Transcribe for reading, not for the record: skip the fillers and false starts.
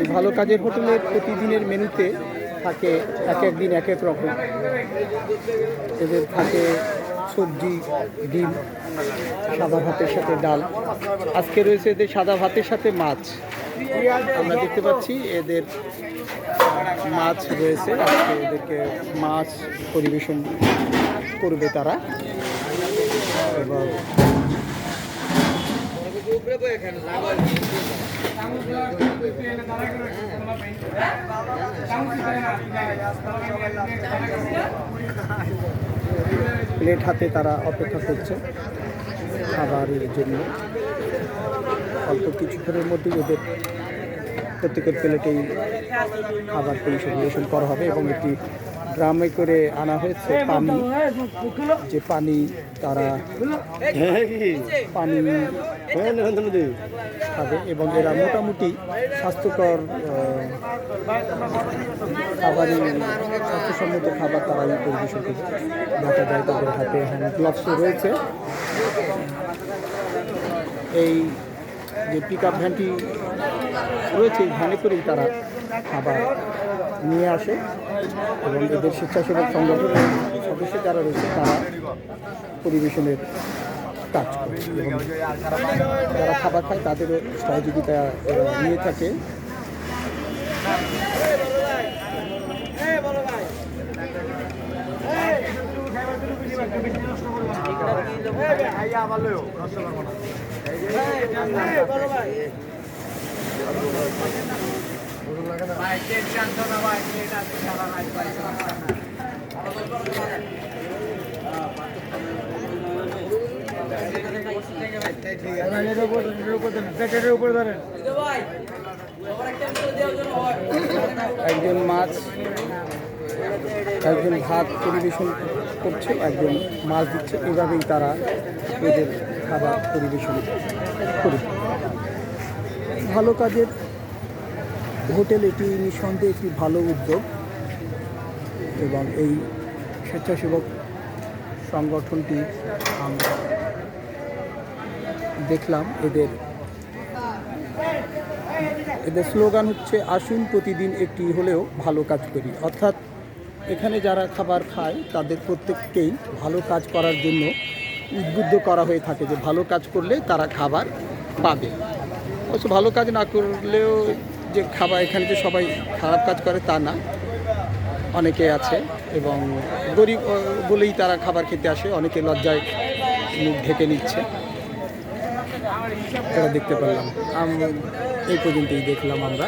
এই ভালো কাজের হোটেলের প্রতিদিনের মেনুতে থাকে এক এক দিন এক এক রকম। এদের থাকে সবজি, ডিম, সাদা ভাতের সাথে ডাল। আজকে রয়েছে এদের সাদা ভাতের সাথে মাছ। আমরা দেখতে পাচ্ছি এদের মাছ রয়েছে। আজকে এদেরকে মাছ পরিবেশন করবে তারা। এবং প্লেট হাতে তারা অপেক্ষা করছে খাবারের জন্য। অল্প কিছুক্ষণের মধ্যেই এদের প্রত্যেকের প্লেটেই খাবার পরিবেশন করা হবে এবং একটি ড্রামে করে আনা হয়েছে পানি, যে পানি তারা পানি খাবে এবং এরা মোটামুটি স্বাস্থ্যকর খাবারই, স্বাস্থ্যসম্মত খাবার তারাই পরিবেশন করবে। দেখা যায় তাদের হাতে হ্যান্ড গ্লাভসও রয়েছে। এই যে পিক আপ ভ্যানটি রয়েছে, এই ভ্যানে করেই তারা খাবার নিয়ে আসে এবং এদের স্বেচ্ছাসেবক সংগঠনের সদস্য যারা রয়েছে তারা পরিবেশনের কাজ করে এবং যারা খাবার খায় তাদেরও সহযোগিতা নিয়ে থাকে। একজন মাছ, একজন ভাত পরিবেশন করছে, একজন মাছ দিচ্ছে। এভাবেই তারা এদের খাবার পরিবেশন করে। ভালো কাজের হোটেল এটি নিঃসন্দেহে একটি ভালো উদ্যোগ এবং এই স্বেচ্ছাসেবক সংগঠনটি আমরা দেখলাম। এদের স্লোগান হচ্ছে আসুন প্রতিদিন একটি হলেও ভালো কাজ করি। অর্থাৎ এখানে যারা খাবার খায় তাদের প্রত্যেককেই ভালো কাজ করার জন্য উদ্বুদ্ধ করা হয়ে থাকে, যে ভালো কাজ করলে তারা খাবার পাবে। অবশ্য ভালো কাজ না করলেও যে খাবার, এখানে যে সবাই খারাপ কাজ করে তা না, অনেকে আছে এবং গরিব বলেই তারা খাবার খেতে আসে। অনেকে লজ্জায় মুখ ঢেকে নিচ্ছে, এটা দেখতে পেলাম। এই পর্যন্তই দেখলাম আমরা।